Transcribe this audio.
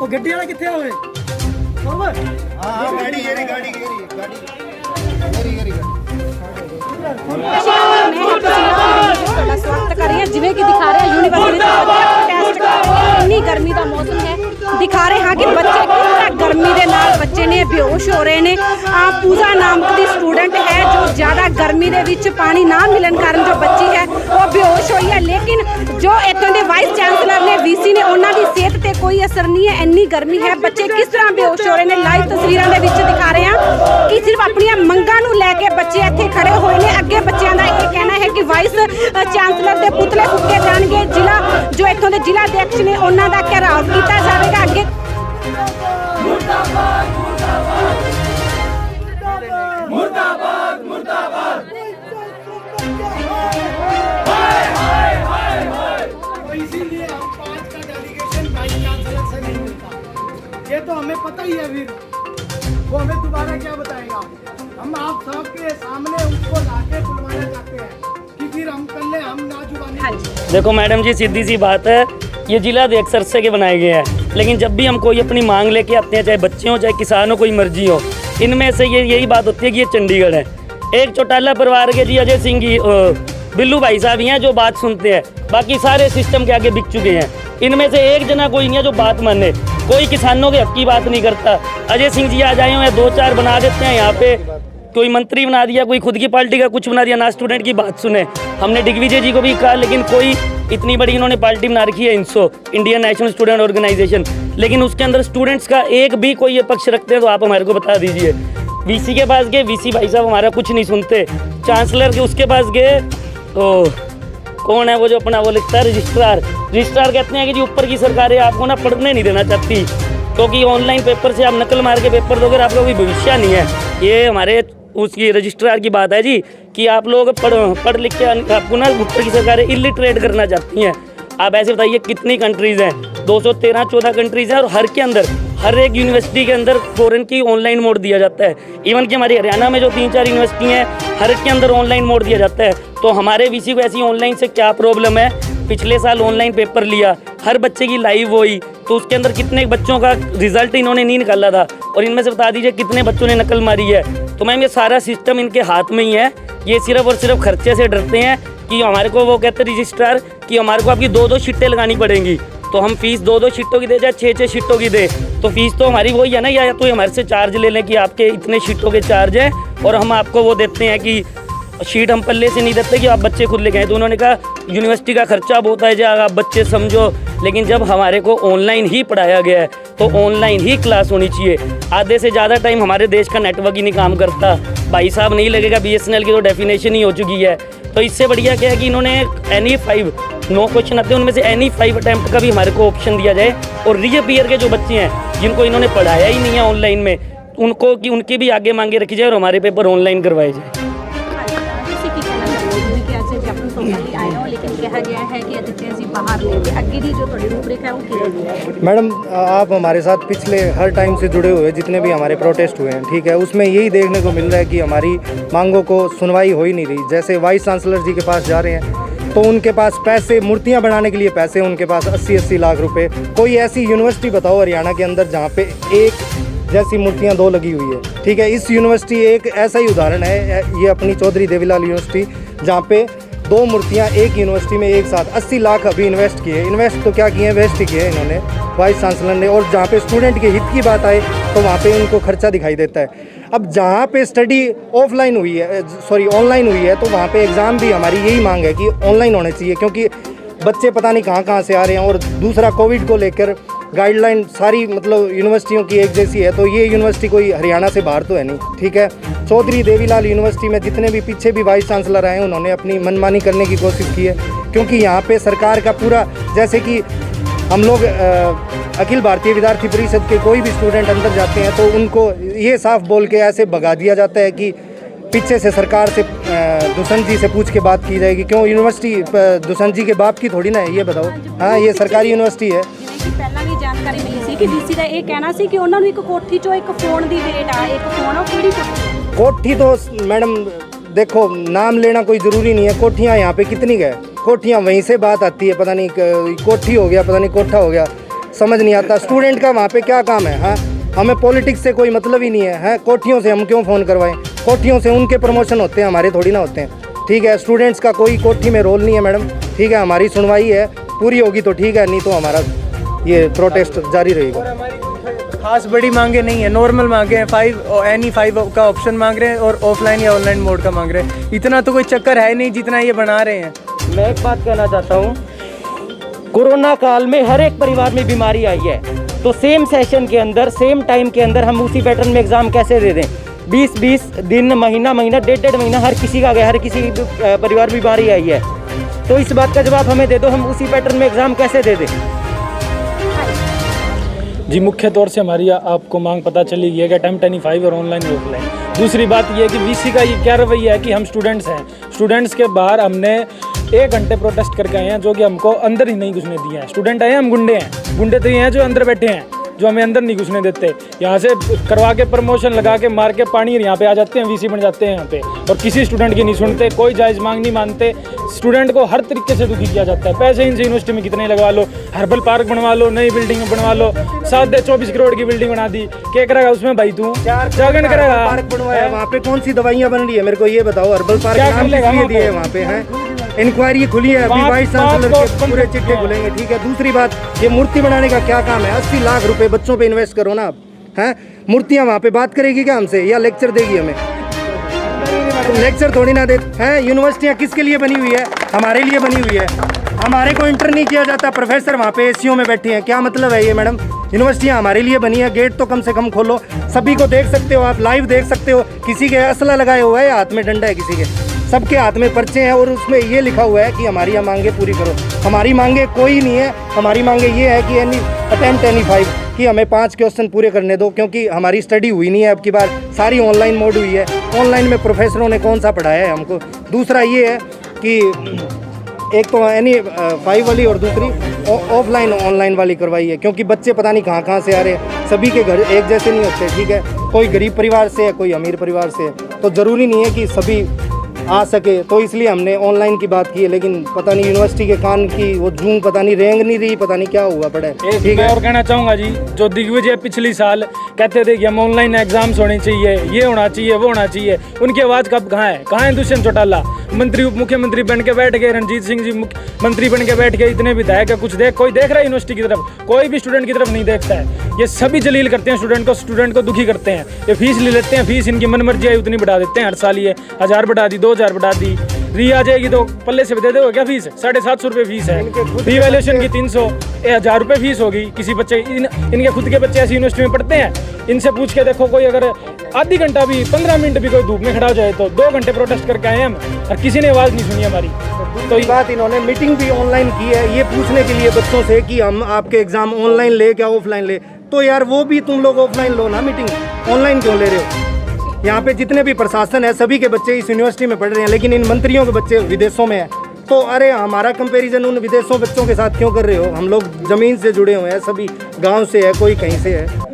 ਉਹ ਗੱਡੀ ਵਾਲਾ ਕਿੱਥੇ ਹੋਵੇ ਬਰੋਬਰ ਹਾਂ ਗਾੜੀ ਮੇਰੀ ਗਾੜੀ मैं स्वागत कर रही है जिवें कि दिखा रहे हैं यूनिवर्सिटी इतनी गर्मी का मौसम है दिखा रहे हैं कि बच्चे किस तरह गर्मी के नाल बच्चे ने बेहोश हो रहे हैं। पूजा नाम की स्टूडेंट है जो ज़्यादा गर्मी के विच पानी ना मिलन कारण जो बच्ची है वो बेहोश हुई है, लेकिन जो इतों के वाइस चांसलर ने VC ने उन्होंने सेहत पर कोई असर नहीं है। इन्नी गर्मी है बच्चे किस तरह बेहोश हो रहे हैं। लाइव तस्वीरों के विच दिखा रहे हैं कि सिर्फ अपन मंगां नूं लैके बच्चे इत्थे खड़े हुए हैं। अगे बच्चों का यह कहना है कि वाइस चांसलर के पुतले फूके जाएंगे, जिला जो इतों के जिला अध्यक्ष ने उन्हों का घेराव किया जाएगा। अगे इसीलिए हम 5 का डेलीगेशन वाइस चांसलर से नहीं मिलता, ये तो हमें पता ही है। फिर वो हमें दोबारा क्या बताएगा। हम आप सबके सामने उसको लाके बुलवाना चाहते हैं कि फिर हम कर ले, हम ना जुबानी। देखो मैडम जी, सीधी सी बात है, ये जिला अध्यक्ष सरसे के बनाए गए हैं, लेकिन जब भी हम कोई अपनी मांग लेके आते हैं, चाहे बच्चे हों चाहे किसान हो, कोई मर्जी हो, इनमें से यही बात होती है कि ये चंडीगढ़ है। एक चौटाला परिवार के जी अजय सिंह जी बिल्लू भाई साहब ही हैं जो बात सुनते हैं, बाकी सारे सिस्टम के आगे बिक चुके हैं। इनमें से एक जना कोई नहीं है जो बात माने, कोई किसानों के हक की बात नहीं करता। अजय सिंह जी आ जाए हुए 2-4 बना देते हैं, यहाँ पे कोई मंत्री बना दिया, कोई खुद की पार्टी का कुछ बना दिया, ना स्टूडेंट की बात सुने। हमने दिग्विजय जी को भी कहा, लेकिन कोई इतनी बड़ी इन्होंने पार्टी बना रखी है इंसो, इंडियन नेशनल स्टूडेंट ऑर्गेनाइजेशन, लेकिन उसके अंदर स्टूडेंट्स का एक भी कोई ये पक्ष रखते हैं तो आप हमारे को बता दीजिए। VC के पास गए, VC भाई साहब हमारा कुछ नहीं सुनते। चांसलर के उसके पास गए तो कौन है वो जो अपना वो लिखता है, रजिस्ट्रार कहते हैं कि जी ऊपर की सरकारें आपको ना पढ़ने नहीं देना चाहती, क्योंकि ऑनलाइन पेपर से आप नकल मार के पेपर दोगे, आपका कोई भविष्य नहीं है। ये हमारे उसकी रजिस्ट्रार की बात है जी कि आप लोग पढ़ लिख के आपको ना ऊपर की सरकारें इलिटरेट करना चाहती हैं। आप ऐसे बताइए कितनी कंट्रीज़ हैं, 213-14 कंट्रीज़ हैं, और हर के अंदर हर एक यूनिवर्सिटी के अंदर फॉरेन की ऑनलाइन मोड दिया जाता है। इवन कि हमारी हरियाणा में जो 3-4 यूनिवर्सिटी हैं, हर के अंदर ऑनलाइन मोड दिया जाता है। तो हमारे VC को ऐसी ऑनलाइन से क्या प्रॉब्लम है। पिछले साल ऑनलाइन पेपर लिया, हर बच्चे की लाइव हुई, तो उसके अंदर कितने बच्चों का रिजल्ट इन्होंने नहीं निकाला था, और इनमें से बता दीजिए कितने बच्चों ने नकल मारी है। तो मैम ये सारा सिस्टम इनके हाथ में ही है। ये सिर्फ और सिर्फ खर्चे से डरते हैं कि हमारे को वो कहते हैं रजिस्ट्रार कि हमारे को आपकी 2-2 शीटें लगानी पड़ेंगी, तो हम फीस 2-2 शीटों की दे चाहे 6-6 शीटों की दे, तो फीस तो हमारी वही है ना, या तो हमारे से चार्ज ले लें कि आपके इतने शीटों के चार्ज हैं, और हम आपको वो देते हैं कि शीट हम पल्ले से नहीं देते कि आप बच्चे खुद लेके आए। तो उन्होंने कहा यूनिवर्सिटी का खर्चा बहुत है, जहाँ आप बच्चे समझो, लेकिन जब हमारे को ऑनलाइन ही पढ़ाया गया है तो ऑनलाइन ही क्लास होनी चाहिए। आधे से ज़्यादा टाइम हमारे देश का नेटवर्क ही नहीं काम करता। भाई साहब नहीं लगेगा, BSNL की तो डेफिनेशन ही हो चुकी है। तो इससे बढ़िया क्या है कि इन्होंने NE5 9 क्वेश्चन आते हैं, उनमें से NE5 अटैम्प्ट का भी हमारे को ऑप्शन दिया जाए, और रीअपीयर के जो बच्चे हैं जिनको इन्होंने पढ़ाया ही नहीं है ऑनलाइन में, उनको कि उनकी भी आगे मांगे रखी जाए और हमारे पेपर ऑनलाइन करवाए जाए। मैडम, आप हमारे साथ पिछले हर टाइम से जुड़े हुए जितने भी हमारे प्रोटेस्ट हुए हैं, ठीक है, उसमें यही देखने को मिल रहा है कि हमारी मांगों को सुनवाई हो ही नहीं रही। जैसे वाइस चांसलर जी के पास जा रहे हैं तो उनके पास पैसे, मूर्तियां बनाने के लिए पैसे उनके पास 80-80 लाख रुपए। कोई ऐसी यूनिवर्सिटी बताओ हरियाणा के अंदर जहाँ पे एक जैसी मूर्तियां 2 लगी हुई है, ठीक है। इस यूनिवर्सिटी एक ऐसा ही उदाहरण है, ये अपनी चौधरी देवीलाल यूनिवर्सिटी, जहाँ पे 2 मूर्तियां एक यूनिवर्सिटी में एक साथ 80 लाख अभी इन्वेस्ट किए। इन्वेस्ट तो क्या किए, वेस्ट किए इन्होंने वाइस चांसलर ने। और जहाँ पे स्टूडेंट के हित की बात आए तो वहाँ पे उनको खर्चा दिखाई देता है। अब जहाँ पे स्टडी ऑफलाइन हुई है, ऑनलाइन हुई है, तो वहाँ पे एग्ज़ाम भी हमारी यही मांग है कि ऑनलाइन होने चाहिए, क्योंकि बच्चे पता नहीं कहाँ से आ रहे हैं। और दूसरा, कोविड को लेकर गाइडलाइन सारी मतलब यूनिवर्सिटियों की एक जैसी है, तो ये यूनिवर्सिटी कोई हरियाणा से बाहर तो है नहीं, ठीक है। चौधरी देवीलाल यूनिवर्सिटी में जितने भी पीछे भी वाइस चांसलर आए, उन्होंने अपनी मनमानी करने की कोशिश की है, क्योंकि यहाँ पे सरकार का पूरा, जैसे कि हम लोग अखिल भारतीय विद्यार्थी परिषद के कोई भी स्टूडेंट अंदर जाते हैं तो उनको ये साफ बोल के ऐसे भगा दिया जाता है कि पीछे से सरकार से दुष्यंत जी से पूछ के बात की जाएगी। क्यों, यूनिवर्सिटी दुष्यंत जी के बाप की थोड़ी ना है, ये बताओ। हाँ, ये सरकारी यूनिवर्सिटी है। ਪਹਿਲਾਂ ਵੀ ਜਾਣਕਾਰੀ ਮਿਲੀ ਸੀ ਕਿ VC ਦਾ ਇਹ ਕਹਿਣਾ ਸੀ ਕਿ ਉਹਨਾਂ ਨੂੰ ਇੱਕ ਕੋਠੀ ਚੋਂ ਇੱਕ ਫੋਨ ਦੀ ਵੇਟ ਆ, ਇੱਕ ਫੋਨ ਉਹ ਕਿਹੜੀ कोठी तो मैडम देखो, नाम लेना कोई ज़रूरी नहीं है। कोठियाँ यहाँ पे कितनी गए, कोठियाँ वहीं से बात आती है, पता नहीं कोठी हो गया, पता नहीं कोठा हो गया। समझ नहीं आता। स्टूडेंट का वहाँ पे क्या काम है? हाँ, हमें पॉलिटिक्स से कोई मतलब ही नहीं है। हैं, कोठियों से हम क्यों फ़ोन करवाएं? कोठियों से उनके प्रमोशन होते हैं, हमारे थोड़ी ना होते हैं। ठीक है, स्टूडेंट्स का कोई कोठी में रोल नहीं है मैडम। ठीक है, हमारी सुनवाई है, पूरी होगी तो ठीक है, नहीं तो हमारा ये प्रोटेस्ट जारी रहेगा। और हमारी खास बड़ी मांगे नहीं है, नॉर्मल मांगे हैं। 5 का ऑप्शन मांग रहे हैं और ऑफलाइन या ऑनलाइन मोड का मांग रहे हैं। इतना तो कोई चक्कर है नहीं जितना ये बना रहे हैं। मैं एक बात कहना चाहता हूँ, कोरोना काल में हर एक परिवार में बीमारी आई है, तो सेम सेशन के अंदर, सेम टाइम के अंदर हम उसी पैटर्न में एग्ज़ाम कैसे दे दें? 20-20 दिन, महीना, 1.5 महीना हर किसी का गया, हर किसी परिवार में बीमारी आई है। तो इस बात का जवाब हमें दे दो, हम उसी पैटर्न में एग्ज़ाम कैसे दे दें? जी, मुख्य तौर से हमारी आपको मांग पता चली है कि अटेम्प्ट 25 और ऑनलाइन और ऑफलाइन। दूसरी बात यह है कि वीसी का ये क्या रवैया है कि हम स्टूडेंट्स हैं, स्टूडेंट्स के बाहर हमने 1 घंटे प्रोटेस्ट करके आए हैं, जो कि हमको अंदर ही नहीं घुसने दिए हैं। स्टूडेंट आए हैं, हम गुंडे हैं। गुंडे तो ये हैं जो अंदर बैठे हैं, जो हमें अंदर नहीं घुसने देते। यहाँ से करवा के प्रमोशन लगा के मार के पानी यहाँ पे आ जाते हैं, वीसी बन जाते हैं यहाँ पे, और किसी स्टूडेंट की नहीं सुनते, कोई जायज़ मांग नहीं मानते। स्टूडेंट को हर तरीके से दुखी किया जाता है। पैसे इनसे यूनिवर्सिटी में कितने लगवा लो, हर्बल पार्क बनवा लो, नई बिल्डिंग बनवा लो, 24 करोड़ की बिल्डिंग बना दी, क्या करेगा उसमें भाई? तू जागरण करेगा? पार्क बनवाया, वहाँ पे कौन सी दवाइयाँ बन रही है, मेरे को ये बताओ। हर्बल पार्क क्या नाम कर लेगा किस लिए वहाँ दिए पे? वहाँ पे हैं? इंक्वायरी खुली है, अभी वाइस चांसलर के पूरे चिट्ठे खुलेंगे। ठीक है, दूसरी बात, ये मूर्ति बनाने का क्या काम है? 80 लाख रुपए बच्चों पे इन्वेस्ट करो ना आप। हैं, मूर्तियाँ वहाँ पे बात करेगी क्या हमसे, या लेक्चर देगी हमें? लेक्चर थोड़ी ना दे। हैं, यूनिवर्सिटियाँ किसके लिए बनी हुई है? हमारे लिए बनी हुई है। हमारे को इंटर नहीं किया जाता, प्रोफेसर वहाँ पे एसीओ में बैठे हैं, क्या मतलब है ये मैडम? यूनिवर्सिटियाँ हमारे लिए बनी है, गेट तो कम से कम खोलो, सभी को देख सकते हो आप, लाइव देख सकते हो। किसी के असला लगाए हुआ है या हाथ में डंडा है किसी के? सबके हाथ में पर्चे हैं और उसमें ये लिखा हुआ है कि हमारी ये मांगे पूरी करो। हमारी मांगे कोई नहीं है, हमारी मांगे ये है कि अटेम्प्ट 25 कि हमें 5 क्वेश्चन पूरे करने दो, क्योंकि हमारी स्टडी हुई नहीं है अब की बार, सारी ऑनलाइन मोड हुई है। ऑनलाइन में प्रोफेसरों ने कौन सा पढ़ाया है हमको? दूसरा ये है कि एक तो 5 वाली और दूसरी ऑफलाइन ऑनलाइन वाली करवाई है, क्योंकि बच्चे पता नहीं कहाँ से आ रहे हैं। सभी के घर एक जैसे नहीं होते। ठीक है, कोई गरीब परिवार से है, कोई अमीर परिवार से है, तो ज़रूरी नहीं है कि सभी आ सके, तो इसलिए हमने ऑनलाइन की बात की है। लेकिन पता नहीं यूनिवर्सिटी के कान की वो जूम पता नहीं रेंग नहीं रही, पता नहीं क्या हुआ पड़ा है। ठीक है, और कहना चाहूँगा जी, जो दिग्विजय पिछली साल कहते थे कि हम ऑनलाइन एग्जाम्स होने चाहिए, ये होना चाहिए, वो होना चाहिए, उनकी आवाज़ कब कहाँ है? कहाँ है दुष्यंत चौटाला? मंत्री उप मुख्यमंत्री बन के बैठ गए, रणजीत सिंह जी मंत्री बन के बैठ गए, इतने विधायक है, कुछ कोई देख रहा है यूनिवर्सिटी की तरफ? कोई भी स्टूडेंट की तरफ नहीं देखता है। ये सभी जलील करते हैं स्टूडेंट को दुखी करते हैं। ये फीस ले लेते हैं, फीस इनकी मनमर्जी है उतनी बढ़ा देते हैं हर साल। ये 1000 बढ़ा दी, 2000 बढ़ा दी, री आ जाएगी तो पल्ले से दे दो क्या? फीस 750 रुपये फीस है, रीवैल्यूएशन की 300, 1000 रुपये फीस होगी किसी बच्चे। इनके खुद के बच्चे ऐसी यूनिवर्सिटी में पढ़ते हैं, इनसे पूछ के देखो, कोई अगर आधी घंटा भी 15 मिनट भी कोई धूप में खड़ा हो जाए तो 2 घंटे प्रोटेस्ट करके आए हम और किसी ने आवाज़ नहीं सुनी हमारी। तो ये बात इन्होंने मीटिंग भी ऑनलाइन की है, ये पूछने के लिए बच्चों से कि हम आपके एग्जाम ऑनलाइन ले क्या ऑफलाइन ले। तो यार वो भी तुम लोग ऑफलाइन लो ना, मीटिंग ऑनलाइन क्यों ले रहे हो? यहाँ पे जितने भी प्रशासन है सभी के बच्चे इस यूनिवर्सिटी में पढ़ रहे हैं, लेकिन इन मंत्रियों के बच्चे विदेशों में हैं। तो अरे हमारा कंपैरिजन उन विदेशों बच्चों के साथ क्यों कर रहे हो? हम लोग ज़मीन से जुड़े हुए हैं, सभी गांव से है, कोई कहीं से है।